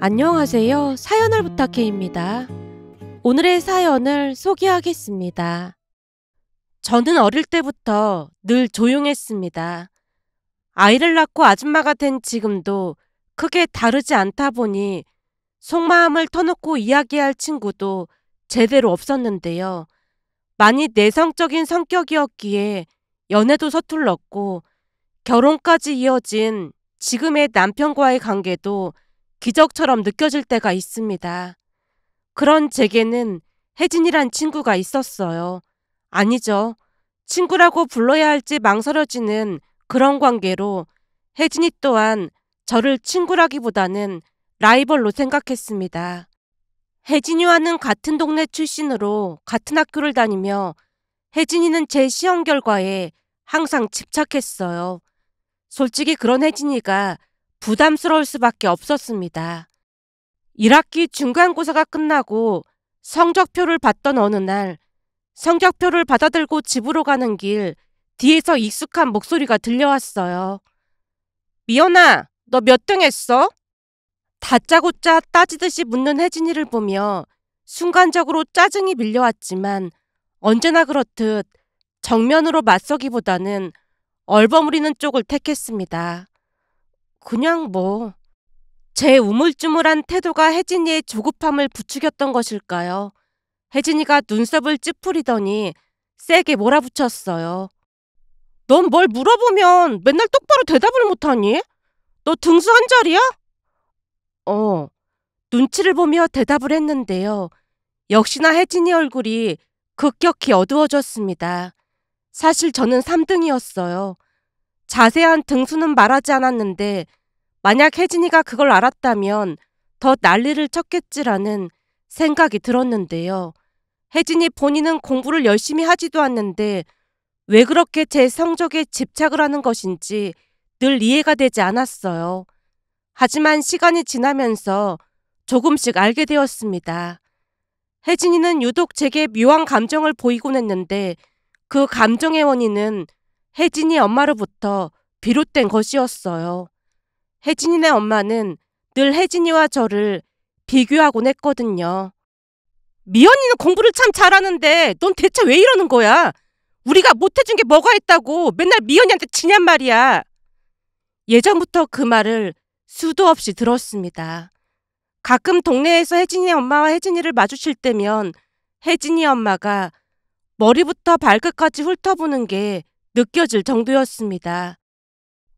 안녕하세요. 사연을 부탁해입니다. 오늘의 사연을 소개하겠습니다. 저는 어릴 때부터 늘 조용했습니다. 아이를 낳고 아줌마가 된 지금도 크게 다르지 않다 보니 속마음을 터놓고 이야기할 친구도 제대로 없었는데요. 많이 내성적인 성격이었기에 연애도 서툴렀고 결혼까지 이어진 지금의 남편과의 관계도 기적처럼 느껴질 때가 있습니다. 그런 제게는 혜진이란 친구가 있었어요. 아니죠. 친구라고 불러야 할지 망설여지는 그런 관계로 혜진이 또한 저를 친구라기보다는 라이벌로 생각했습니다. 혜진이와는 같은 동네 출신으로 같은 학교를 다니며 혜진이는 제 시험 결과에 항상 집착했어요. 솔직히 그런 혜진이가 부담스러울 수밖에 없었습니다. 1학기 중간고사가 끝나고 성적표를 받던 어느 날 성적표를 받아들고 집으로 가는 길 뒤에서 익숙한 목소리가 들려왔어요. 미연아, 너 몇 등 했어? 다짜고짜 따지듯이 묻는 혜진이를 보며 순간적으로 짜증이 밀려왔지만 언제나 그렇듯 정면으로 맞서기보다는 얼버무리는 쪽을 택했습니다. 그냥 뭐. 제 우물쭈물한 태도가 혜진이의 조급함을 부추겼던 것일까요? 혜진이가 눈썹을 찌푸리더니 세게 몰아붙였어요. 넌 뭘 물어보면 맨날 똑바로 대답을 못하니? 너 등수 한 자리야? 눈치를 보며 대답을 했는데요. 역시나 혜진이 얼굴이 급격히 어두워졌습니다. 사실 저는 3등이었어요. 자세한 등수는 말하지 않았는데 만약 혜진이가 그걸 알았다면 더 난리를 쳤겠지라는 생각이 들었는데요. 혜진이 본인은 공부를 열심히 하지도 않는데 왜 그렇게 제 성적에 집착을 하는 것인지 늘 이해가 되지 않았어요. 하지만 시간이 지나면서 조금씩 알게 되었습니다. 혜진이는 유독 제게 묘한 감정을 보이곤 했는데 그 감정의 원인은 혜진이 엄마로부터 비롯된 것이었어요. 혜진이네 엄마는 늘 혜진이와 저를 비교하곤 했거든요. 미연이는 공부를 참 잘하는데 넌 대체 왜 이러는 거야? 우리가 못해준 게 뭐가 있다고 맨날 미연이한테 지냔 말이야. 예전부터 그 말을 수도 없이 들었습니다. 가끔 동네에서 혜진이 엄마와 혜진이를 마주칠 때면 혜진이 엄마가 머리부터 발끝까지 훑어보는 게 느껴질 정도였습니다.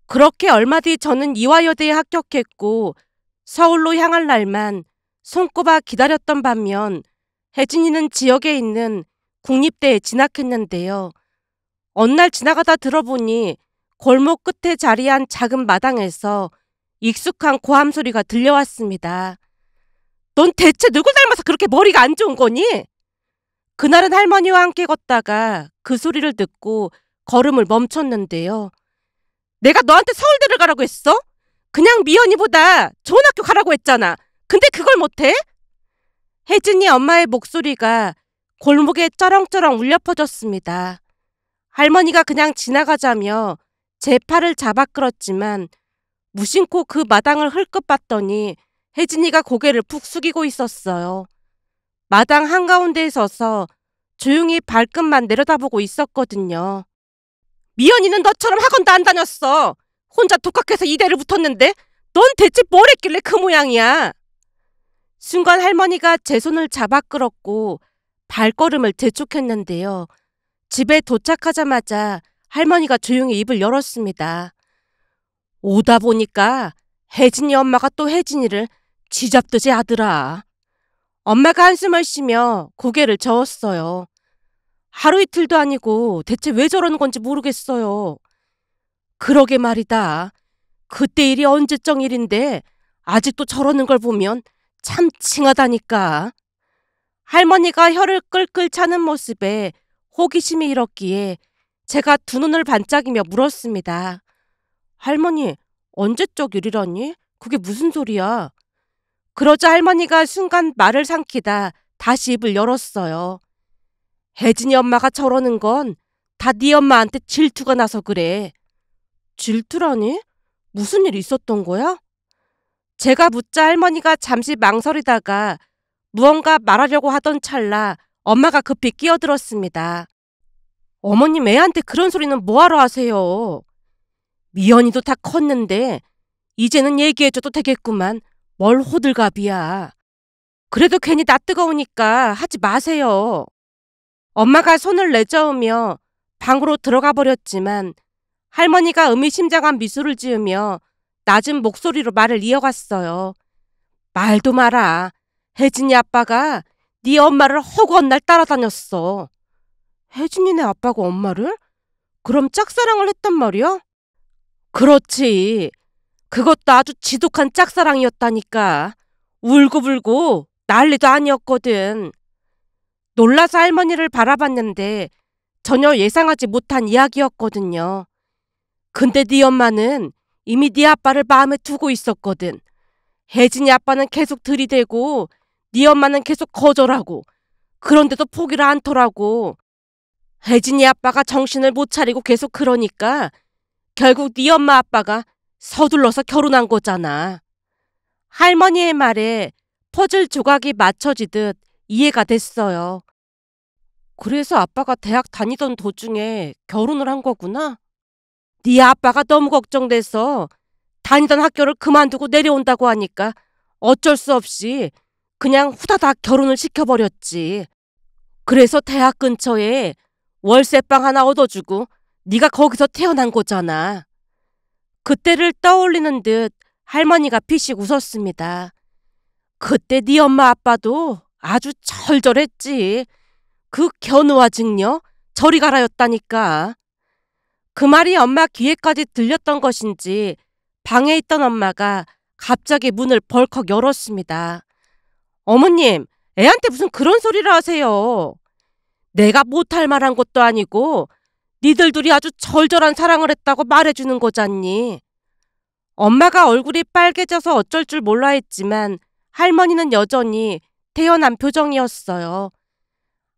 그렇게 얼마 뒤 저는 이화여대에 합격했고 서울로 향할 날만 손꼽아 기다렸던 반면 혜진이는 지역에 있는 국립대에 진학했는데요. 어느 날 지나가다 들어보니 골목 끝에 자리한 작은 마당에서 익숙한 고함 소리가 들려왔습니다. 넌 대체 누굴 닮아서 그렇게 머리가 안 좋은 거니? 그날은 할머니와 함께 걷다가 그 소리를 듣고 걸음을 멈췄는데요. 내가 너한테 서울대를 가라고 했어? 그냥 미연이보다 좋은 학교 가라고 했잖아. 근데 그걸 못해? 혜진이 엄마의 목소리가 골목에 쩌렁쩌렁 울려 퍼졌습니다. 할머니가 그냥 지나가자며 제 팔을 잡아 끌었지만 무심코 그 마당을 흘끗 봤더니 혜진이가 고개를 푹 숙이고 있었어요. 마당 한가운데에 서서 조용히 발끝만 내려다보고 있었거든요. 미연이는 너처럼 학원도 안 다녔어. 혼자 독학해서 이대를 붙었는데 넌 대체 뭘 했길래 그 모양이야. 순간 할머니가 제 손을 잡아 끌었고 발걸음을 재촉했는데요. 집에 도착하자마자 할머니가 조용히 입을 열었습니다. 오다 보니까 혜진이 엄마가 또 혜진이를 쥐잡듯이 하더라. 엄마가 한숨을 쉬며 고개를 저었어요. 하루 이틀도 아니고 대체 왜 저러는 건지 모르겠어요. 그러게 말이다. 그때 일이 언제적 일인데 아직도 저러는 걸 보면 참 칭하다니까. 할머니가 혀를 끌끌 차는 모습에 호기심이 일었기에 제가 두 눈을 반짝이며 물었습니다. 할머니, 언제적 일이라니? 그게 무슨 소리야? 그러자 할머니가 순간 말을 삼키다 다시 입을 열었어요. 혜진이 엄마가 저러는 건 다 네 엄마한테 질투가 나서 그래. 질투라니? 무슨 일이 있었던 거야? 제가 묻자 할머니가 잠시 망설이다가 무언가 말하려고 하던 찰나 엄마가 급히 끼어들었습니다. 어머님 애한테 그런 소리는 뭐하러 하세요? 미연이도 다 컸는데 이제는 얘기해줘도 되겠구만. 뭘 호들갑이야. 그래도 괜히 나 뜨거우니까 하지 마세요. 엄마가 손을 내저으며 방으로 들어가 버렸지만 할머니가 의미심장한 미소를 지으며 낮은 목소리로 말을 이어갔어요. 말도 마라. 혜진이 아빠가 네 엄마를 허구한 날 따라다녔어. 혜진이네 아빠가 엄마를? 그럼 짝사랑을 했단 말이야? 그렇지. 그것도 아주 지독한 짝사랑이었다니까. 울고불고 난리도 아니었거든. 놀라서 할머니를 바라봤는데 전혀 예상하지 못한 이야기였거든요. 근데 네 엄마는 이미 네 아빠를 마음에 두고 있었거든. 혜진이 아빠는 계속 들이대고 네 엄마는 계속 거절하고 그런데도 포기를 않더라고. 혜진이 아빠가 정신을 못 차리고 계속 그러니까 결국 네 엄마 아빠가 서둘러서 결혼한 거잖아. 할머니의 말에 퍼즐 조각이 맞춰지듯 이해가 됐어요. 그래서 아빠가 대학 다니던 도중에 결혼을 한 거구나? 네 아빠가 너무 걱정돼서 다니던 학교를 그만두고 내려온다고 하니까 어쩔 수 없이 그냥 후다닥 결혼을 시켜버렸지. 그래서 대학 근처에 월세방 하나 얻어주고 네가 거기서 태어난 거잖아. 그때를 떠올리는 듯 할머니가 피식 웃었습니다. 그때 네 엄마 아빠도 아주 절절했지. 그 견우와 직녀 저리 가라였다니까. 그 말이 엄마 귀에까지 들렸던 것인지 방에 있던 엄마가 갑자기 문을 벌컥 열었습니다. 어머님, 애한테 무슨 그런 소리를 하세요. 내가 못할 말한 것도 아니고 니들 둘이 아주 절절한 사랑을 했다고 말해주는 거잖니. 엄마가 얼굴이 빨개져서 어쩔 줄 몰라 했지만 할머니는 여전히 태연한 표정이었어요.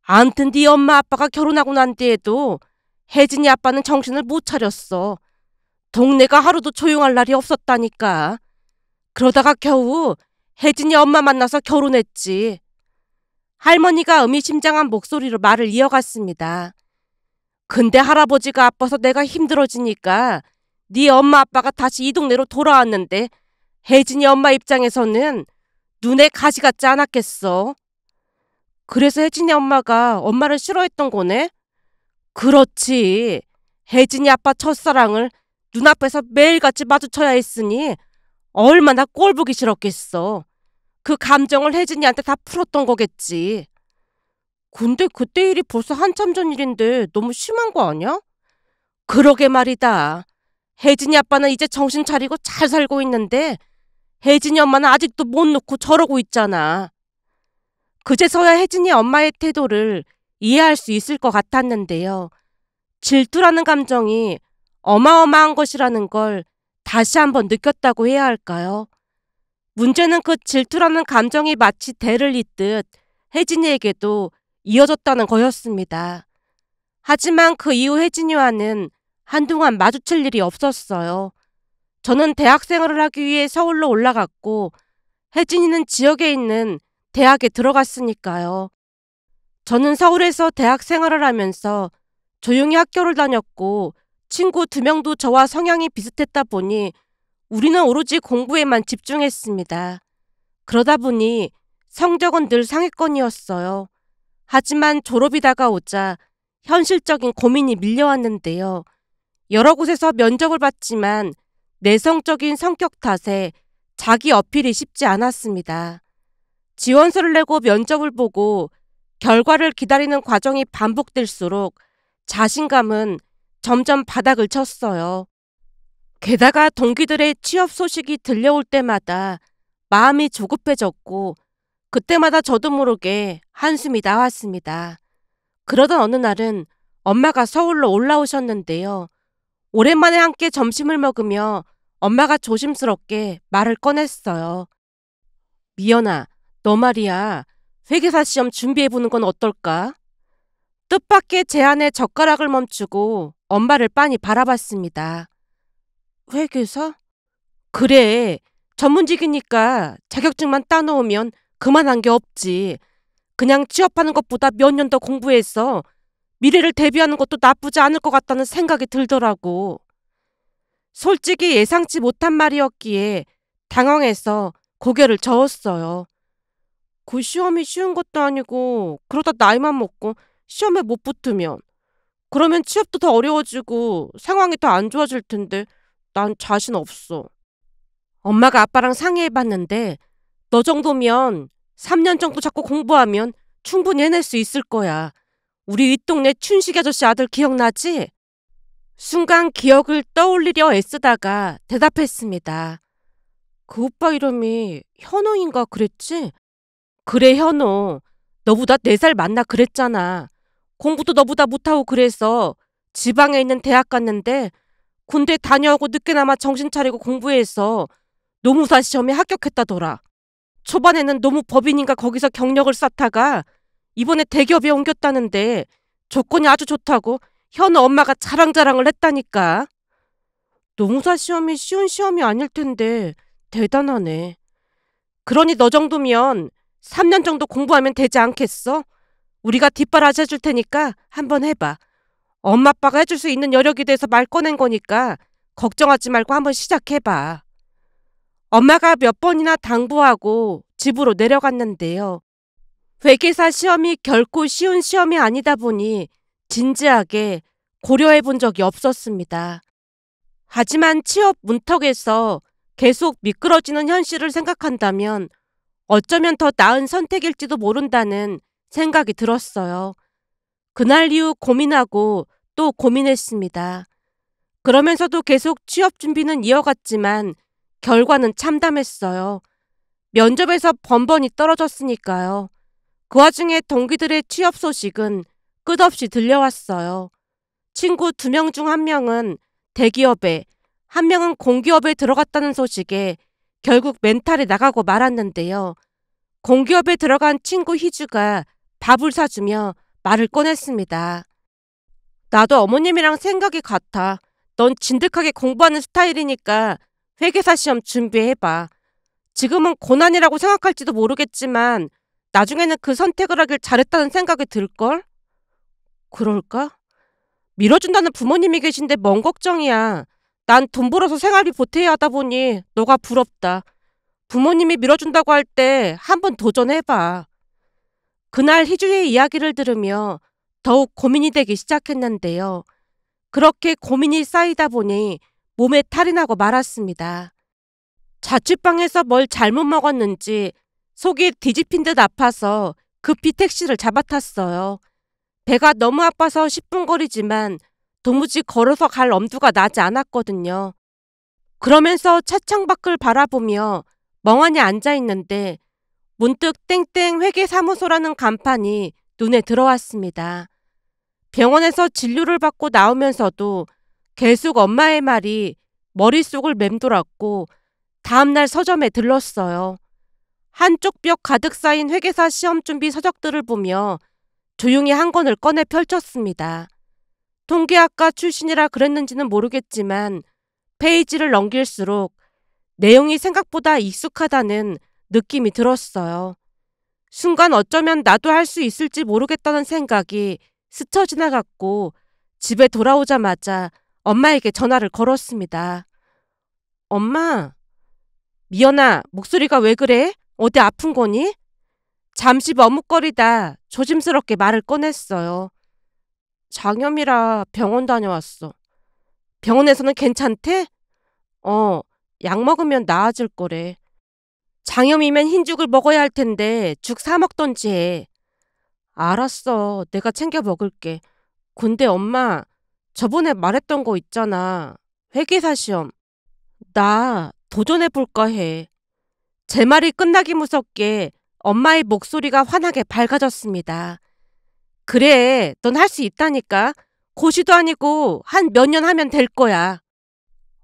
암튼 네 엄마 아빠가 결혼하고 난 뒤에도 혜진이 아빠는 정신을 못 차렸어. 동네가 하루도 조용할 날이 없었다니까. 그러다가 겨우 혜진이 엄마 만나서 결혼했지. 할머니가 의미심장한 목소리로 말을 이어갔습니다. 근데 할아버지가 아파서 내가 힘들어지니까 네 엄마 아빠가 다시 이 동네로 돌아왔는데 혜진이 엄마 입장에서는 눈에 가시 같지 않았겠어. 그래서 혜진이 엄마가 엄마를 싫어했던 거네? 그렇지. 혜진이 아빠 첫사랑을 눈앞에서 매일같이 마주쳐야 했으니 얼마나 꼴보기 싫었겠어. 그 감정을 혜진이한테 다 풀었던 거겠지. 근데 그때 일이 벌써 한참 전 일인데 너무 심한 거 아니야? 그러게 말이다. 혜진이 아빠는 이제 정신 차리고 잘 살고 있는데 혜진이 엄마는 아직도 못 놓고 저러고 있잖아. 그제서야 혜진이 엄마의 태도를 이해할 수 있을 것 같았는데요. 질투라는 감정이 어마어마한 것이라는 걸 다시 한번 느꼈다고 해야 할까요? 문제는 그 질투라는 감정이 마치 대를 잇듯 혜진이에게도 이어졌다는 거였습니다. 하지만 그 이후 혜진이와는 한동안 마주칠 일이 없었어요. 저는 대학생활을 하기 위해 서울로 올라갔고 혜진이는 지역에 있는 대학에 들어갔으니까요. 저는 서울에서 대학생활을 하면서 조용히 학교를 다녔고 친구 2명도 저와 성향이 비슷했다 보니 우리는 오로지 공부에만 집중했습니다. 그러다 보니 성적은 늘 상위권이었어요. 하지만 졸업이 다가오자 현실적인 고민이 밀려왔는데요. 여러 곳에서 면접을 봤지만 내성적인 성격 탓에 자기 어필이 쉽지 않았습니다. 지원서를 내고 면접을 보고 결과를 기다리는 과정이 반복될수록 자신감은 점점 바닥을 쳤어요. 게다가 동기들의 취업 소식이 들려올 때마다 마음이 조급해졌고 그때마다 저도 모르게 한숨이 나왔습니다. 그러던 어느 날은 엄마가 서울로 올라오셨는데요. 오랜만에 함께 점심을 먹으며 엄마가 조심스럽게 말을 꺼냈어요. 미연아, 너 말이야. 회계사 시험 준비해보는 건 어떨까? 뜻밖의 제안에 젓가락을 멈추고 엄마를 빤히 바라봤습니다. 회계사? 그래. 전문직이니까 자격증만 따놓으면 그만한 게 없지. 그냥 취업하는 것보다 몇 년 더 공부해서 미래를 대비하는 것도 나쁘지 않을 것 같다는 생각이 들더라고. 솔직히 예상치 못한 말이었기에 당황해서 고개를 저었어요. 그 시험이 쉬운 것도 아니고 그러다 나이만 먹고 시험에 못 붙으면 그러면 취업도 더 어려워지고 상황이 더 안 좋아질 텐데 난 자신 없어. 엄마가 아빠랑 상의해봤는데 너 정도면 3년 정도 자꾸 공부하면 충분히 해낼 수 있을 거야. 우리 윗동네 춘식 아저씨 아들 기억나지? 순간 기억을 떠올리려 애쓰다가 대답했습니다. 그 오빠 이름이 현우인가 그랬지? 그래 현우. 너보다 4살 많나 그랬잖아. 공부도 너보다 못하고 그래서 지방에 있는 대학 갔는데 군대 다녀오고 늦게나마 정신 차리고 공부해서 노무사 시험에 합격했다더라. 초반에는 노무법인인가 거기서 경력을 쌓다가 이번에 대기업에 옮겼다는데 조건이 아주 좋다고 현우 엄마가 자랑자랑을 했다니까. 노무사 시험이 쉬운 시험이 아닐 텐데 대단하네. 그러니 너 정도면 3년 정도 공부하면 되지 않겠어? 우리가 뒷바라지 해줄 테니까 한번 해봐. 엄마 아빠가 해줄 수 있는 여력이 돼서 말 꺼낸 거니까 걱정하지 말고 한번 시작해봐. 엄마가 몇 번이나 당부하고 집으로 내려갔는데요. 회계사 시험이 결코 쉬운 시험이 아니다 보니 진지하게 고려해 본 적이 없었습니다. 하지만 취업 문턱에서 계속 미끄러지는 현실을 생각한다면 어쩌면 더 나은 선택일지도 모른다는 생각이 들었어요. 그날 이후 고민하고 또 고민했습니다. 그러면서도 계속 취업 준비는 이어갔지만 결과는 참담했어요. 면접에서 번번이 떨어졌으니까요. 그 와중에 동기들의 취업 소식은 끝없이 들려왔어요. 친구 2명 중 1명은 대기업에, 1명은 공기업에 들어갔다는 소식에 결국 멘탈이 나가고 말았는데요. 공기업에 들어간 친구 희주가 밥을 사주며 말을 꺼냈습니다. 나도 어머님이랑 생각이 같아. 넌 진득하게 공부하는 스타일이니까 회계사 시험 준비해봐. 지금은 고난이라고 생각할지도 모르겠지만 나중에는 그 선택을 하길 잘했다는 생각이 들걸? 그럴까? 밀어준다는 부모님이 계신데 뭔 걱정이야. 난 돈 벌어서 생활비 보태야 하다 보니 너가 부럽다. 부모님이 밀어준다고 할 때 한번 도전해봐. 그날 희주의 이야기를 들으며 더욱 고민이 되기 시작했는데요. 그렇게 고민이 쌓이다 보니 몸에 탈이 나고 말았습니다. 자취방에서 뭘 잘못 먹었는지 속이 뒤집힌 듯 아파서 급히 택시를 잡아탔어요. 배가 너무 아파서 10분 거리지만 도무지 걸어서 갈 엄두가 나지 않았거든요. 그러면서 차창 밖을 바라보며 멍하니 앉아있는데 문득 땡땡 회계사무소라는 간판이 눈에 들어왔습니다. 병원에서 진료를 받고 나오면서도 계속 엄마의 말이 머릿속을 맴돌았고 다음날 서점에 들렀어요. 한쪽 벽 가득 쌓인 회계사 시험 준비 서적들을 보며 조용히 한 권을 꺼내 펼쳤습니다. 통계학과 출신이라 그랬는지는 모르겠지만 페이지를 넘길수록 내용이 생각보다 익숙하다는 느낌이 들었어요. 순간 어쩌면 나도 할 수 있을지 모르겠다는 생각이 스쳐 지나갔고 집에 돌아오자마자 엄마에게 전화를 걸었습니다. 엄마, 미연아, 목소리가 왜 그래? 어디 아픈 거니? 잠시 머뭇거리다 조심스럽게 말을 꺼냈어요. 장염이라 병원 다녀왔어. 병원에서는 괜찮대? 약 먹으면 나아질 거래. 장염이면 흰죽을 먹어야 할 텐데 죽 사 먹던지 해. 알았어. 내가 챙겨 먹을게. 근데 엄마, 저번에 말했던 거 있잖아. 회계사 시험. 나 도전해볼까 해. 제 말이 끝나기 무섭게 엄마의 목소리가 환하게 밝아졌습니다. 그래, 넌 할 수 있다니까. 고시도 아니고 한 몇 년 하면 될 거야.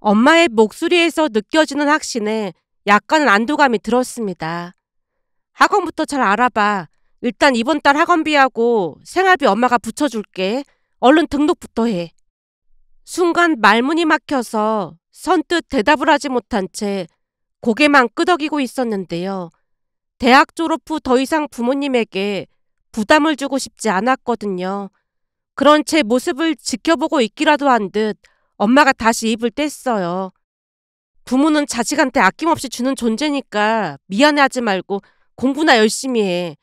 엄마의 목소리에서 느껴지는 확신에 약간은 안도감이 들었습니다. 학원부터 잘 알아봐. 일단 이번 달 학원비하고 생활비 엄마가 붙여줄게. 얼른 등록부터 해. 순간 말문이 막혀서 선뜻 대답을 하지 못한 채 고개만 끄덕이고 있었는데요. 대학 졸업 후 더 이상 부모님에게 부담을 주고 싶지 않았거든요. 그런 제 모습을 지켜보고 있기라도 한 듯 엄마가 다시 입을 뗐어요. 부모는 자식한테 아낌없이 주는 존재니까 미안해하지 말고 공부나 열심히 해.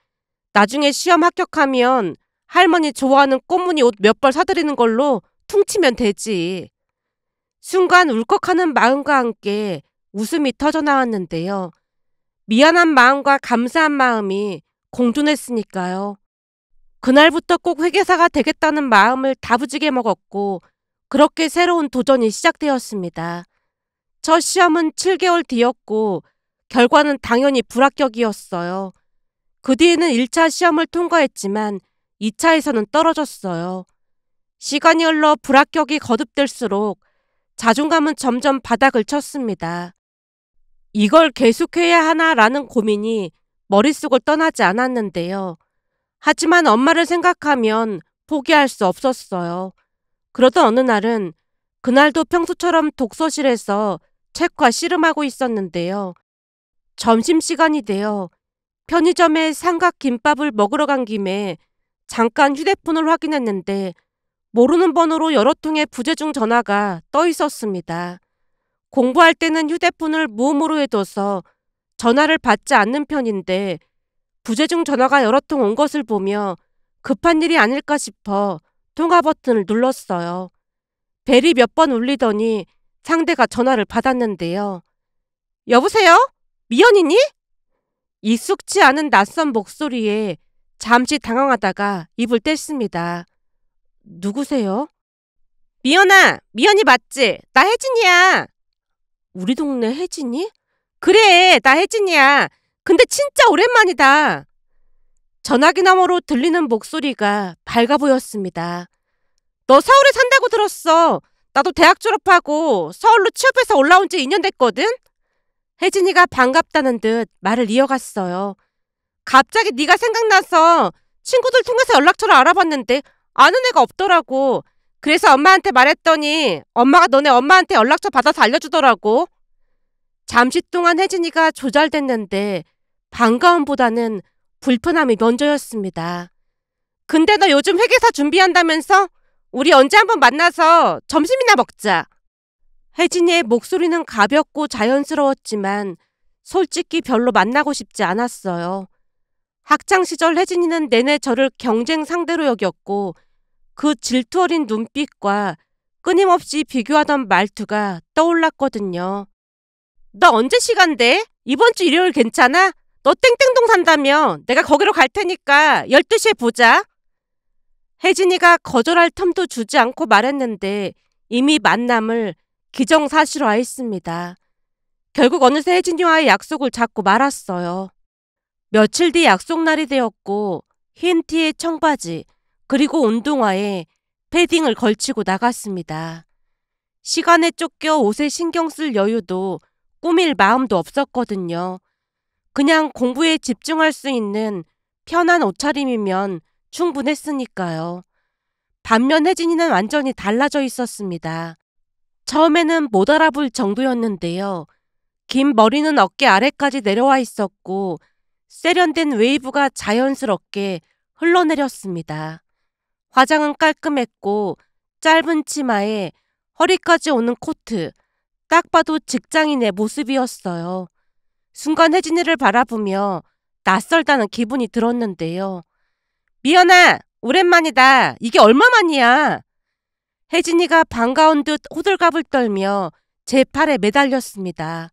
나중에 시험 합격하면 할머니 좋아하는 꽃무늬 옷 몇 벌 사드리는 걸로 퉁치면 되지. 순간 울컥하는 마음과 함께 웃음이 터져 나왔는데요. 미안한 마음과 감사한 마음이 공존했으니까요. 그날부터 꼭 회계사가 되겠다는 마음을 다부지게 먹었고 그렇게 새로운 도전이 시작되었습니다. 첫 시험은 7개월 뒤였고 결과는 당연히 불합격이었어요. 그 뒤에는 1차 시험을 통과했지만 2차에서는 떨어졌어요. 시간이 흘러 불합격이 거듭될수록 자존감은 점점 바닥을 쳤습니다. 이걸 계속해야 하나라는 고민이 머릿속을 떠나지 않았는데요. 하지만 엄마를 생각하면 포기할 수 없었어요. 그러던 어느 날은 그날도 평소처럼 독서실에서 책과 씨름하고 있었는데요. 점심시간이 되어 편의점에 삼각김밥을 먹으러 간 김에 잠깐 휴대폰을 확인했는데 모르는 번호로 여러 통의 부재중 전화가 떠 있었습니다. 공부할 때는 휴대폰을 무음으로 해둬서 전화를 받지 않는 편인데 부재중 전화가 여러 통 온 것을 보며 급한 일이 아닐까 싶어 통화 버튼을 눌렀어요. 벨이 몇 번 울리더니 상대가 전화를 받았는데요. 여보세요? 미연이니? 익숙치 않은 낯선 목소리에 잠시 당황하다가 입을 뗐습니다. 누구세요? 미연아, 미연이 맞지? 나 혜진이야. 우리 동네 혜진이? 그래, 나 혜진이야. 근데 진짜 오랜만이다. 전화기 너머로 들리는 목소리가 밝아 보였습니다. 너 서울에 산다고 들었어. 나도 대학 졸업하고 서울로 취업해서 올라온 지 2년 됐거든? 혜진이가 반갑다는 듯 말을 이어갔어요. 갑자기 네가 생각나서 친구들 통해서 연락처를 알아봤는데 아는 애가 없더라고. 그래서 엄마한테 말했더니 엄마가 너네 엄마한테 연락처 받아서 알려주더라고. 잠시 동안 혜진이가 조잘됐는데 반가움보다는 불편함이 먼저였습니다. 근데 너 요즘 회계사 준비한다면서? 우리 언제 한번 만나서 점심이나 먹자. 혜진이의 목소리는 가볍고 자연스러웠지만 솔직히 별로 만나고 싶지 않았어요. 학창시절 혜진이는 내내 저를 경쟁 상대로 여겼고 그 질투 어린 눈빛과 끊임없이 비교하던 말투가 떠올랐거든요. 너 언제 시간 돼? 이번 주 일요일 괜찮아? 너 땡땡동 산다며. 내가 거기로 갈 테니까 12시에 보자. 혜진이가 거절할 틈도 주지 않고 말했는데 이미 만남을 기정사실화했습니다. 결국 어느새 혜진이와의 약속을 잡고 말았어요. 며칠 뒤 약속날이 되었고 흰 티에 청바지 그리고 운동화에 패딩을 걸치고 나갔습니다. 시간에 쫓겨 옷에 신경 쓸 여유도 꾸밀 마음도 없었거든요. 그냥 공부에 집중할 수 있는 편한 옷차림이면 충분했으니까요. 반면 혜진이는 완전히 달라져 있었습니다. 처음에는 못 알아볼 정도였는데요. 긴 머리는 어깨 아래까지 내려와 있었고 세련된 웨이브가 자연스럽게 흘러내렸습니다. 화장은 깔끔했고 짧은 치마에 허리까지 오는 코트, 딱 봐도 직장인의 모습이었어요. 순간 혜진이를 바라보며 낯설다는 기분이 들었는데요. 미연아, 오랜만이다. 이게 얼마만이야? 혜진이가 반가운 듯 호들갑을 떨며 제 팔에 매달렸습니다.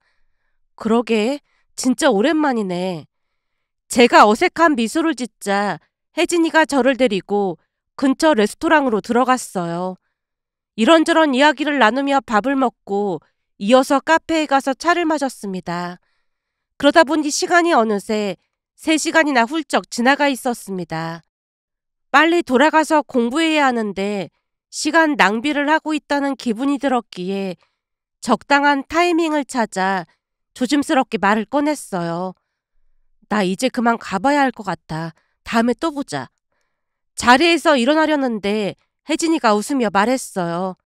그러게, 진짜 오랜만이네. 제가 어색한 미소를 짓자 혜진이가 저를 데리고 근처 레스토랑으로 들어갔어요. 이런저런 이야기를 나누며 밥을 먹고 이어서 카페에 가서 차를 마셨습니다. 그러다 보니 시간이 어느새 3시간이나 훌쩍 지나가 있었습니다. 빨리 돌아가서 공부해야 하는데 시간 낭비를 하고 있다는 기분이 들었기에 적당한 타이밍을 찾아 조심스럽게 말을 꺼냈어요. 나 이제 그만 가봐야 할 것 같아. 다음에 또 보자. 자리에서 일어나려는데 혜진이가 웃으며 말했어요.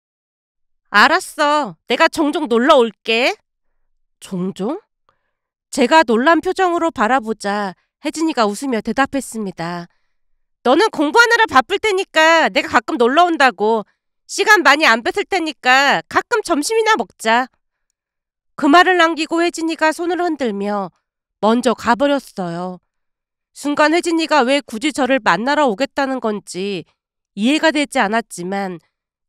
알았어. 내가 종종 놀러 올게. 종종? 제가 놀란 표정으로 바라보자 혜진이가 웃으며 대답했습니다. 너는 공부하느라 바쁠 테니까 내가 가끔 놀러 온다고. 시간 많이 안 뺏을 테니까 가끔 점심이나 먹자. 그 말을 남기고 혜진이가 손을 흔들며 먼저 가버렸어요. 순간 혜진이가 왜 굳이 저를 만나러 오겠다는 건지 이해가 되지 않았지만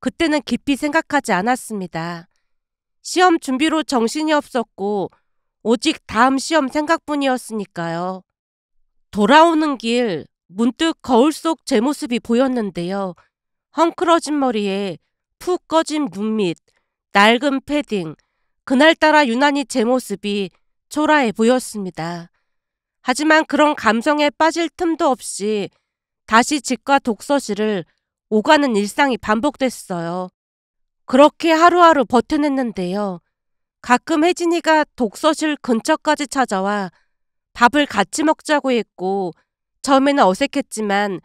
그때는 깊이 생각하지 않았습니다. 시험 준비로 정신이 없었고 오직 다음 시험 생각뿐이었으니까요. 돌아오는 길 문득 거울 속 제 모습이 보였는데요. 헝클어진 머리에 푹 꺼진 눈밑, 낡은 패딩, 그날따라 유난히 제 모습이 초라해 보였습니다. 하지만 그런 감성에 빠질 틈도 없이 다시 집과 독서실을 오가는 일상이 반복됐어요. 그렇게 하루하루 버텨냈는데요. 가끔 혜진이가 독서실 근처까지 찾아와 밥을 같이 먹자고 했고 처음에는 어색했지만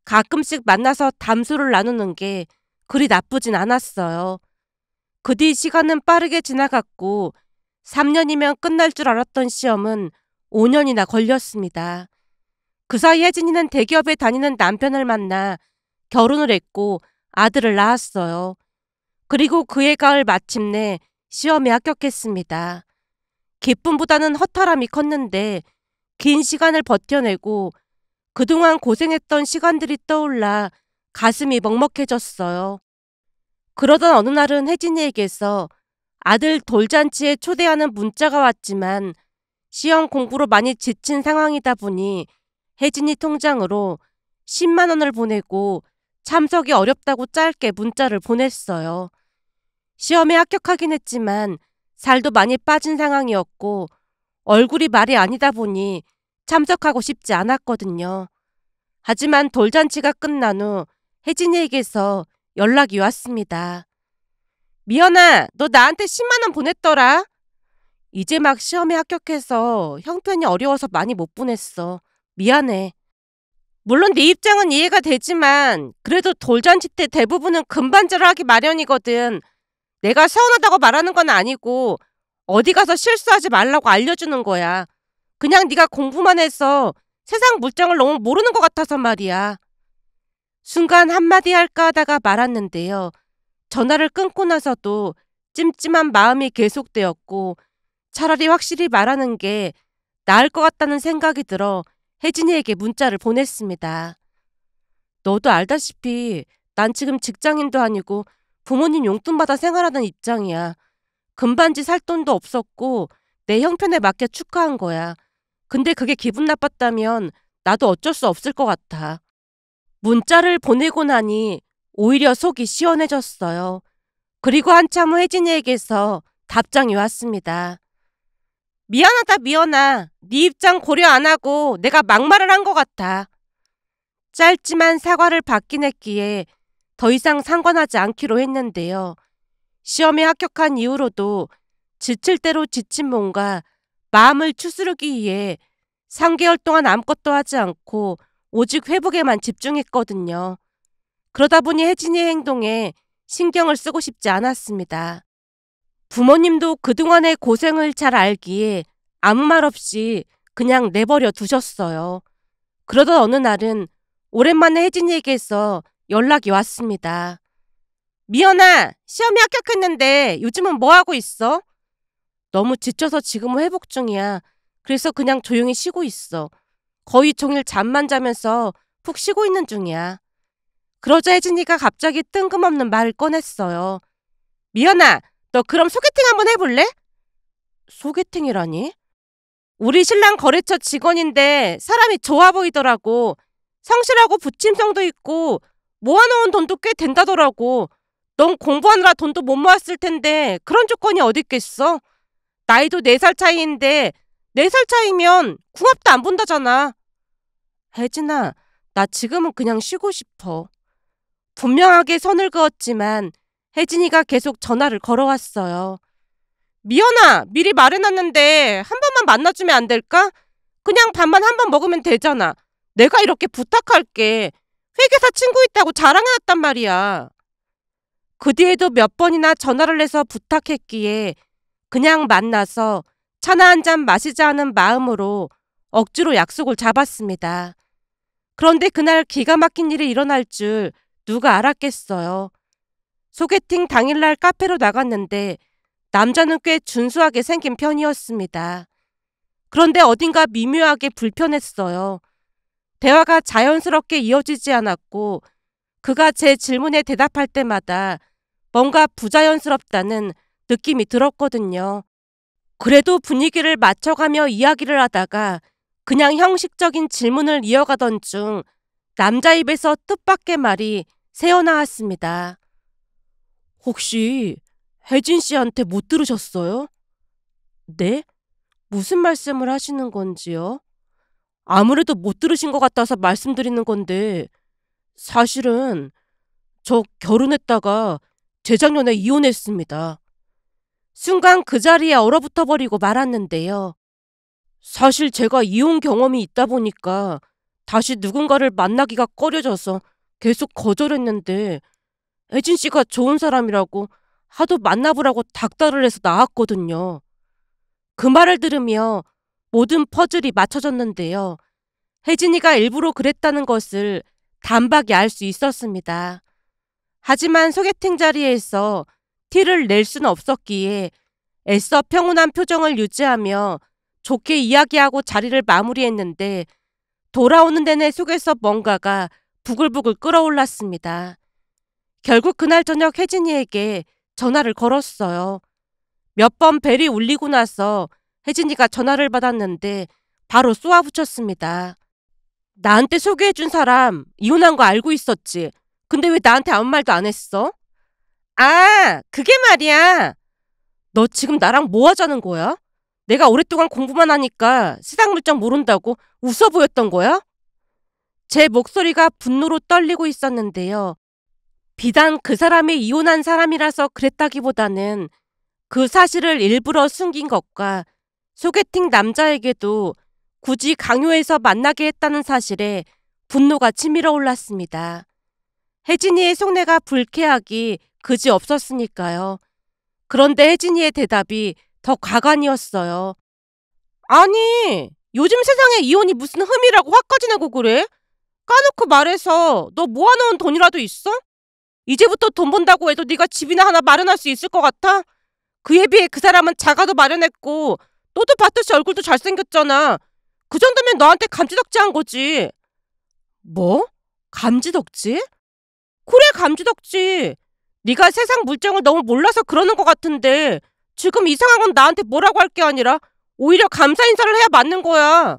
가끔씩 만나서 담소를 나누는 게 그리 나쁘진 않았어요. 그 뒤 시간은 빠르게 지나갔고 3년이면 끝날 줄 알았던 시험은 5년이나 걸렸습니다. 그 사이 혜진이는 대기업에 다니는 남편을 만나 결혼을 했고 아들을 낳았어요. 그리고 그해 가을 마침내 시험에 합격했습니다. 기쁨보다는 허탈함이 컸는데 긴 시간을 버텨내고 그동안 고생했던 시간들이 떠올라 가슴이 먹먹해졌어요. 그러던 어느 날은 혜진이에게서 아들 돌잔치에 초대하는 문자가 왔지만 시험 공부로 많이 지친 상황이다 보니 혜진이 통장으로 10만 원을 보내고 참석이 어렵다고 짧게 문자를 보냈어요. 시험에 합격하긴 했지만 살도 많이 빠진 상황이었고 얼굴이 말이 아니다 보니 참석하고 싶지 않았거든요. 하지만 돌잔치가 끝난 후 혜진이에게서 연락이 왔습니다. 미연아, 너 나한테 10만 원 보냈더라. 이제 막 시험에 합격해서 형편이 어려워서 많이 못 보냈어. 미안해. 물론 네 입장은 이해가 되지만 그래도 돌잔치 때 대부분은 금반지를 하기 마련이거든. 내가 서운하다고 말하는 건 아니고 어디 가서 실수하지 말라고 알려주는 거야. 그냥 네가 공부만 해서 세상 물정을 너무 모르는 것 같아서 말이야. 순간 한마디 할까 하다가 말았는데요. 전화를 끊고 나서도 찜찜한 마음이 계속되었고 차라리 확실히 말하는 게 나을 것 같다는 생각이 들어 혜진이에게 문자를 보냈습니다. 너도 알다시피 난 지금 직장인도 아니고 부모님 용돈 받아 생활하는 입장이야. 금반지 살 돈도 없었고 내 형편에 맞게 축하한 거야. 근데 그게 기분 나빴다면 나도 어쩔 수 없을 것 같아. 문자를 보내고 나니 오히려 속이 시원해졌어요. 그리고 한참 후 혜진이에게서 답장이 왔습니다. 미안하다 미연아. 네 입장 고려 안 하고 내가 막말을 한 것 같아. 짧지만 사과를 받긴 했기에 더 이상 상관하지 않기로 했는데요. 시험에 합격한 이후로도 지칠 대로 지친 몸과 마음을 추스르기 위해 3개월 동안 아무것도 하지 않고 오직 회복에만 집중했거든요. 그러다 보니 혜진이의 행동에 신경을 쓰고 싶지 않았습니다. 부모님도 그동안의 고생을 잘 알기에 아무 말 없이 그냥 내버려 두셨어요. 그러던 어느 날은 오랜만에 혜진이에게서 연락이 왔습니다. 미연아, 시험에 합격했는데 요즘은 뭐 하고 있어? 너무 지쳐서 지금은 회복 중이야. 그래서 그냥 조용히 쉬고 있어. 거의 종일 잠만 자면서 푹 쉬고 있는 중이야. 그러자 혜진이가 갑자기 뜬금없는 말을 꺼냈어요. 미연아, 너 그럼 소개팅 한번 해볼래? 소개팅이라니? 우리 신랑 거래처 직원인데 사람이 좋아 보이더라고. 성실하고 부침성도 있고 모아놓은 돈도 꽤 된다더라고. 넌 공부하느라 돈도 못 모았을 텐데 그런 조건이 어디 있겠어? 나이도 4살 차이인데 4살 차이면 궁합도 안 본다잖아. 혜진아, 나 지금은 그냥 쉬고 싶어. 분명하게 선을 그었지만 혜진이가 계속 전화를 걸어왔어요. 미연아, 미리 말해놨는데 한 번만 만나주면 안 될까? 그냥 밥만 한 번 먹으면 되잖아. 내가 이렇게 부탁할게. 회계사 친구 있다고 자랑해놨단 말이야. 그 뒤에도 몇 번이나 전화를 해서 부탁했기에 그냥 만나서 차나 한 잔 마시자 하는 마음으로 억지로 약속을 잡았습니다. 그런데 그날 기가 막힌 일이 일어날 줄 누가 알았겠어요. 소개팅 당일날 카페로 나갔는데 남자는 꽤 준수하게 생긴 편이었습니다. 그런데 어딘가 미묘하게 불편했어요. 대화가 자연스럽게 이어지지 않았고 그가 제 질문에 대답할 때마다 뭔가 부자연스럽다는 느낌이 들었거든요. 그래도 분위기를 맞춰가며 이야기를 하다가 그냥 형식적인 질문을 이어가던 중 남자 입에서 뜻밖의 말이 새어나왔습니다. 혹시 혜진 씨한테 못 들으셨어요? 네? 무슨 말씀을 하시는 건지요? 아무래도 못 들으신 것 같아서 말씀드리는 건데 사실은 저 결혼했다가 재작년에 이혼했습니다. 순간 그 자리에 얼어붙어 버리고 말았는데요. 사실 제가 이혼 경험이 있다 보니까 다시 누군가를 만나기가 꺼려져서 계속 거절했는데 혜진 씨가 좋은 사람이라고 하도 만나보라고 닥달을 해서 나왔거든요. 그 말을 들으며 모든 퍼즐이 맞춰졌는데요. 혜진이가 일부러 그랬다는 것을 단박에 알 수 있었습니다. 하지만 소개팅 자리에서 티를 낼 수는 없었기에 애써 평온한 표정을 유지하며 좋게 이야기하고 자리를 마무리했는데 돌아오는 내내 속에서 뭔가가 부글부글 끓어올랐습니다. 결국 그날 저녁 혜진이에게 전화를 걸었어요. 몇 번 벨이 울리고 나서 혜진이가 전화를 받았는데 바로 쏘아붙였습니다. 나한테 소개해준 사람 이혼한 거 알고 있었지. 근데 왜 나한테 아무 말도 안 했어? 아, 그게 말이야. 너 지금 나랑 뭐 하자는 거야? 내가 오랫동안 공부만 하니까 세상 물정 모른다고 웃어 보였던 거야? 제 목소리가 분노로 떨리고 있었는데요. 비단 그 사람이 이혼한 사람이라서 그랬다기보다는 그 사실을 일부러 숨긴 것과 소개팅 남자에게도 굳이 강요해서 만나게 했다는 사실에 분노가 치밀어 올랐습니다. 혜진이의 속내가 불쾌하기 그지 없었으니까요. 그런데 혜진이의 대답이 더 가관이었어요. 아니, 요즘 세상에 이혼이 무슨 흠이라고 화까지 내고 그래? 까놓고 말해서 너 모아놓은 돈이라도 있어? 이제부터 돈 번다고 해도 네가 집이나 하나 마련할 수 있을 것 같아? 그에 비해 그 사람은 자가도 마련했고 너도 봤듯이 얼굴도 잘생겼잖아. 그 정도면 너한테 감지덕지한 거지. 뭐? 감지덕지? 그래, 감지덕지. 네가 세상 물정을 너무 몰라서 그러는 것 같은데 지금 이 상황은 나한테 뭐라고 할 게 아니라 오히려 감사 인사를 해야 맞는 거야.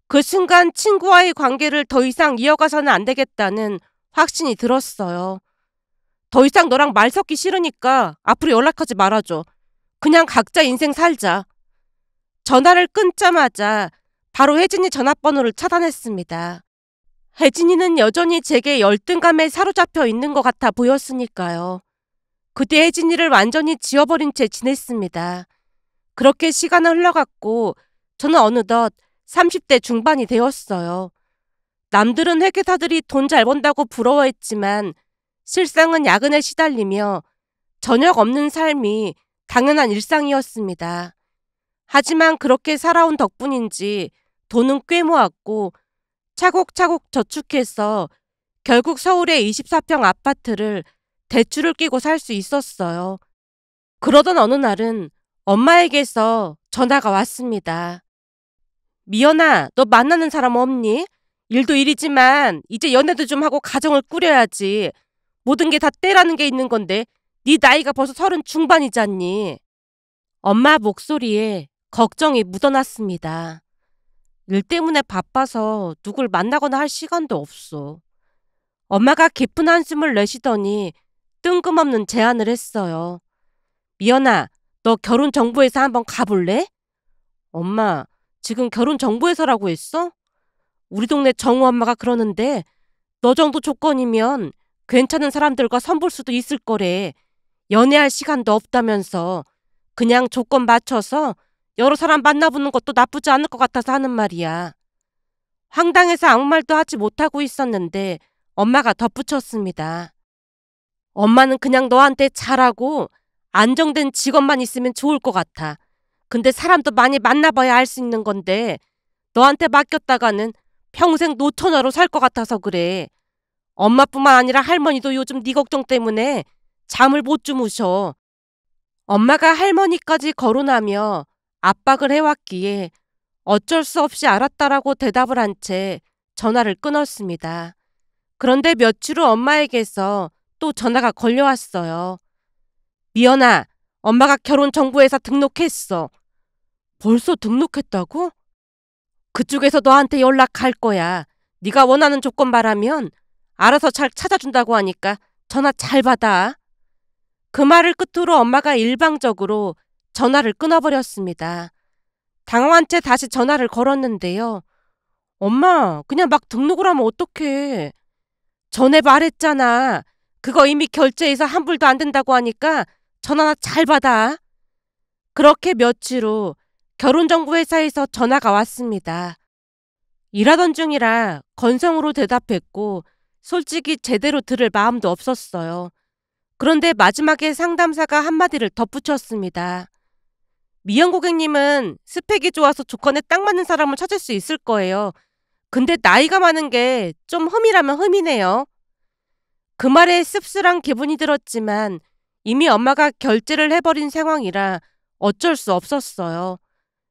그 순간 친구와의 관계를 더 이상 이어가서는 안 되겠다는 확신이 들었어요. 더 이상 너랑 말 섞기 싫으니까 앞으로 연락하지 말아줘. 그냥 각자 인생 살자. 전화를 끊자마자 바로 혜진이 전화번호를 차단했습니다. 혜진이는 여전히 제게 열등감에 사로잡혀 있는 것 같아 보였으니까요. 그때 혜진이를 완전히 지워버린 채 지냈습니다. 그렇게 시간은 흘러갔고 저는 어느덧 30대 중반이 되었어요. 남들은 회계사들이 돈 잘 번다고 부러워했지만 실상은 야근에 시달리며 저녁 없는 삶이 당연한 일상이었습니다. 하지만 그렇게 살아온 덕분인지 돈은 꽤 모았고 차곡차곡 저축해서 결국 서울의 24평 아파트를 대출을 끼고 살 수 있었어요. 그러던 어느 날은 엄마에게서 전화가 왔습니다. 미연아, 너 만나는 사람 없니? 일도 일이지만 이제 연애도 좀 하고 가정을 꾸려야지. 모든 게 다 때라는 게 있는 건데 네 나이가 벌써 30 중반이잖니. 엄마 목소리에 걱정이 묻어났습니다. 일 때문에 바빠서 누굴 만나거나 할 시간도 없어. 엄마가 깊은 한숨을 내쉬더니 뜬금없는 제안을 했어요. 미연아, 너 결혼정보회사 한번 가볼래? 엄마, 지금 결혼정보회사라고 했어? 우리 동네 정우 엄마가 그러는데 너 정도 조건이면 괜찮은 사람들과 선볼 수도 있을 거래. 연애할 시간도 없다면서 그냥 조건 맞춰서 여러 사람 만나보는 것도 나쁘지 않을 것 같아서 하는 말이야. 황당해서 아무 말도 하지 못하고 있었는데 엄마가 덧붙였습니다. 엄마는 그냥 너한테 잘하고 안정된 직업만 있으면 좋을 것 같아. 근데 사람도 많이 만나봐야 알 수 있는 건데 너한테 맡겼다가는 평생 노처녀로 살 것 같아서 그래. 엄마뿐만 아니라 할머니도 요즘 네 걱정 때문에 잠을 못 주무셔. 엄마가 할머니까지 거론하며 압박을 해왔기에 어쩔 수 없이 알았다라고 대답을 한 채 전화를 끊었습니다. 그런데 며칠 후 엄마에게서 또 전화가 걸려왔어요. 미연아, 엄마가 결혼정보회사 등록했어. 벌써 등록했다고? 그쪽에서 너한테 연락할 거야. 네가 원하는 조건 말하면 알아서 잘 찾아준다고 하니까 전화 잘 받아. 그 말을 끝으로 엄마가 일방적으로 전화를 끊어버렸습니다. 당황한 채 다시 전화를 걸었는데요. 엄마, 그냥 막 등록을 하면 어떡해. 전에 말했잖아. 그거 이미 결제해서 환불도 안 된다고 하니까 전화나 잘 받아. 그렇게 며칠 후 결혼정보회사에서 전화가 왔습니다. 일하던 중이라 건성으로 대답했고 솔직히 제대로 들을 마음도 없었어요. 그런데 마지막에 상담사가 한마디를 덧붙였습니다. 미연 고객님은 스펙이 좋아서 조건에 딱 맞는 사람을 찾을 수 있을 거예요. 근데 나이가 많은 게 좀 흠이라면 흠이네요. 그 말에 씁쓸한 기분이 들었지만 이미 엄마가 결제를 해버린 상황이라 어쩔 수 없었어요.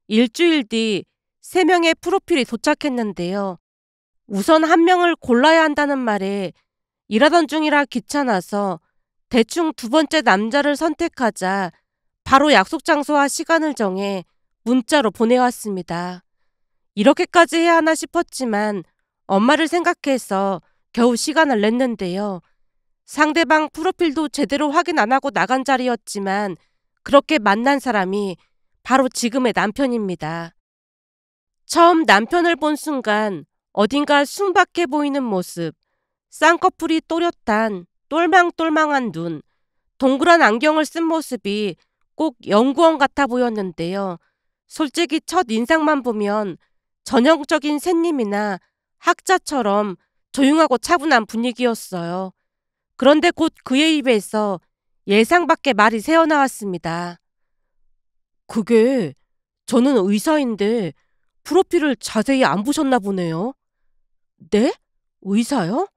일주일 뒤 3명의 프로필이 도착했는데요. 우선 한 명을 골라야 한다는 말에 일하던 중이라 귀찮아서 대충 2번째 남자를 선택하자 바로 약속 장소와 시간을 정해 문자로 보내왔습니다. 이렇게까지 해야 하나 싶었지만 엄마를 생각해서 겨우 시간을 냈는데요. 상대방 프로필도 제대로 확인 안 하고 나간 자리였지만 그렇게 만난 사람이 바로 지금의 남편입니다. 처음 남편을 본 순간 어딘가 순박해 보이는 모습, 쌍꺼풀이 또렷한 똘망똘망한 눈, 동그란 안경을 쓴 모습이 꼭 연구원 같아 보였는데요. 솔직히 첫 인상만 보면 전형적인 샌님이나 학자처럼 조용하고 차분한 분위기였어요. 그런데 곧 그의 입에서 예상 밖의 말이 새어나왔습니다. 그게 저는 의사인데 프로필을 자세히 안 보셨나 보네요. 네? 의사요?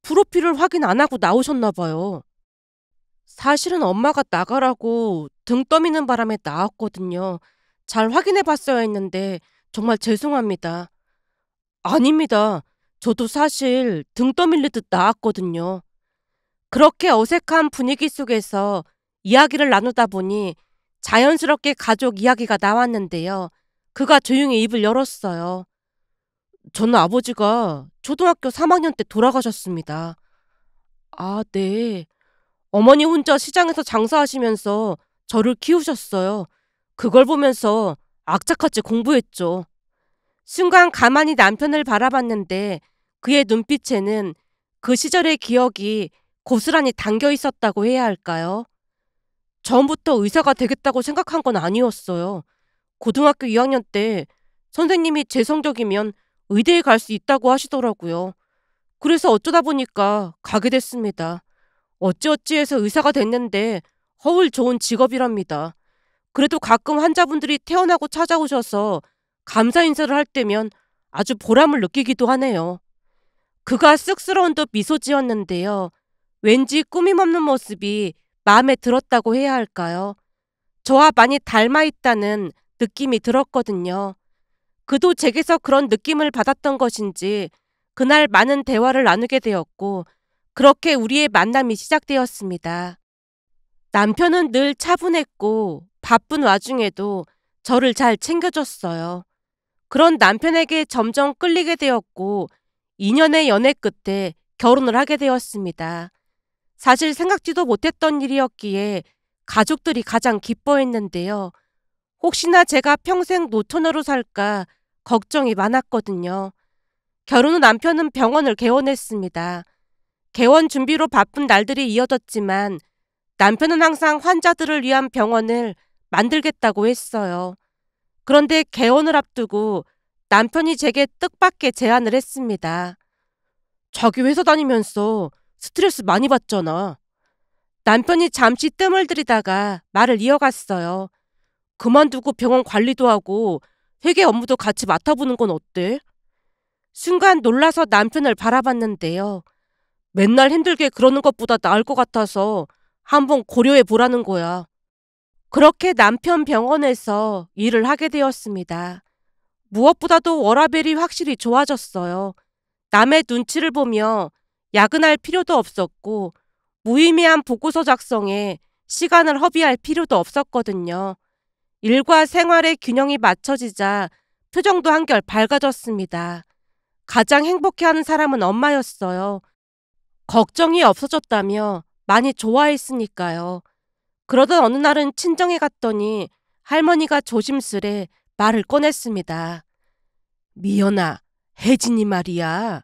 프로필을 확인 안 하고 나오셨나 봐요. 사실은 엄마가 나가라고 등 떠미는 바람에 나왔거든요. 잘 확인해 봤어야 했는데 정말 죄송합니다. 아닙니다. 저도 사실 등 떠밀리듯 나왔거든요. 그렇게 어색한 분위기 속에서 이야기를 나누다 보니 자연스럽게 가족 이야기가 나왔는데요. 그가 조용히 입을 열었어요. 저는 아버지가 초등학교 3학년 때 돌아가셨습니다. 아, 네. 어머니 혼자 시장에서 장사하시면서 저를 키우셨어요. 그걸 보면서 악착같이 공부했죠. 순간 가만히 남편을 바라봤는데 그의 눈빛에는 그 시절의 기억이 고스란히 담겨 있었다고 해야 할까요? 처음부터 의사가 되겠다고 생각한 건 아니었어요. 고등학교 2학년 때 선생님이 제 성적이면 의대에 갈 수 있다고 하시더라고요. 그래서 어쩌다 보니까 가게 됐습니다. 어찌어찌해서 의사가 됐는데 허울 좋은 직업이랍니다. 그래도 가끔 환자분들이 퇴원하고 찾아오셔서 감사 인사를 할 때면 아주 보람을 느끼기도 하네요. 그가 쑥스러운 듯 미소 지었는데요. 왠지 꾸밈 없는 모습이 마음에 들었다고 해야 할까요? 저와 많이 닮아 있다는 느낌이 들었거든요. 그도 제게서 그런 느낌을 받았던 것인지 그날 많은 대화를 나누게 되었고 그렇게 우리의 만남이 시작되었습니다. 남편은 늘 차분했고 바쁜 와중에도 저를 잘 챙겨줬어요. 그런 남편에게 점점 끌리게 되었고 2년의 연애 끝에 결혼을 하게 되었습니다. 사실 생각지도 못했던 일이었기에 가족들이 가장 기뻐했는데요. 혹시나 제가 평생 노처녀로 살까 걱정이 많았거든요. 결혼 후 남편은 병원을 개원했습니다. 개원 준비로 바쁜 날들이 이어졌지만 남편은 항상 환자들을 위한 병원을 만들겠다고 했어요. 그런데 개원을 앞두고 남편이 제게 뜻밖의 제안을 했습니다. 자기 회사 다니면서 스트레스 많이 받잖아. 남편이 잠시 뜸을 들이다가 말을 이어갔어요. 그만두고 병원 관리도 하고 회계 업무도 같이 맡아보는 건 어때? 순간 놀라서 남편을 바라봤는데요. 맨날 힘들게 그러는 것보다 나을 것 같아서 한번 고려해 보라는 거야. 그렇게 남편 병원에서 일을 하게 되었습니다. 무엇보다도 워라밸이 확실히 좋아졌어요. 남의 눈치를 보며 야근할 필요도 없었고 무의미한 보고서 작성에 시간을 허비할 필요도 없었거든요. 일과 생활의 균형이 맞춰지자 표정도 한결 밝아졌습니다. 가장 행복해하는 사람은 엄마였어요. 걱정이 없어졌다며 많이 좋아했으니까요. 그러던 어느 날은 친정에 갔더니 할머니가 조심스레 말을 꺼냈습니다. 미연아, 혜진이 말이야.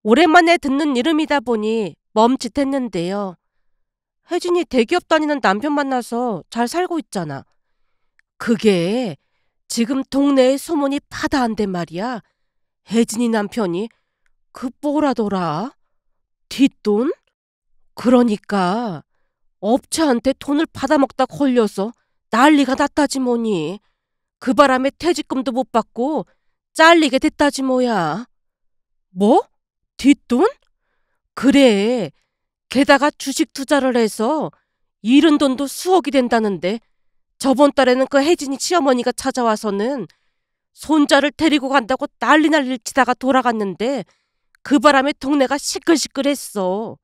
오랜만에 듣는 이름이다 보니 멈칫했는데요. 혜진이 대기업 다니는 남편 만나서 잘 살고 있잖아. 그게 지금 동네에 소문이 파다한데 말이야. 혜진이 남편이 그 뭐라더라? 뒷돈? 그러니까 업체한테 돈을 받아먹다 걸려서 난리가 났다지 뭐니. 그 바람에 퇴직금도 못 받고 잘리게 됐다지 뭐야. 뭐? 뒷돈? 그래. 게다가 주식 투자를 해서 잃은 돈도 수억이 된다는데 저번 달에는 그 혜진이 시어머니가 찾아와서는 손자를 데리고 간다고 난리를 치다가 돌아갔는데 그 바람에 동네가 시끌시끌했어.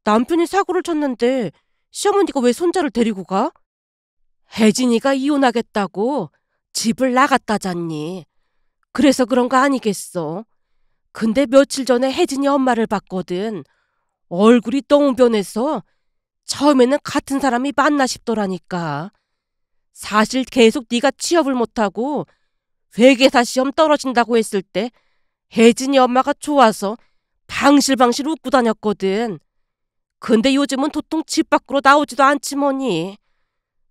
남편이 사고를 쳤는데 시어머니가 왜 손자를 데리고 가? 혜진이가 이혼하겠다고 집을 나갔다잖니. 그래서 그런 거 아니겠어. 근데 며칠 전에 혜진이 엄마를 봤거든. 얼굴이 너무 변해서 처음에는 같은 사람이 맞나 싶더라니까. 사실 계속 네가 취업을 못하고 회계사 시험 떨어진다고 했을 때 혜진이 엄마가 좋아서 방실방실 웃고 다녔거든. 근데 요즘은 도통 집 밖으로 나오지도 않지 뭐니.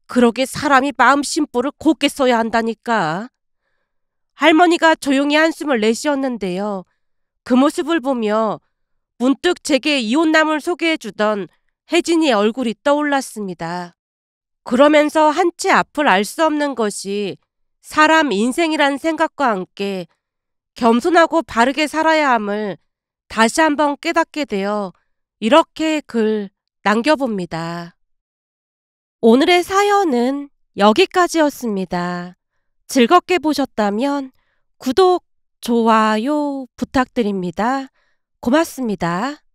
그러게 사람이 마음 심보를 곱게 써야 한다니까. 할머니가 조용히 한숨을 내쉬었는데요. 그 모습을 보며 문득 제게 이혼남을 소개해주던 혜진이의 얼굴이 떠올랐습니다. 그러면서 한치 앞을 알 수 없는 것이 사람 인생이란 생각과 함께 겸손하고 바르게 살아야 함을 다시 한번 깨닫게 되어 이렇게 글 남겨봅니다. 오늘의 사연은 여기까지였습니다. 즐겁게 보셨다면 구독, 좋아요 부탁드립니다. 고맙습니다.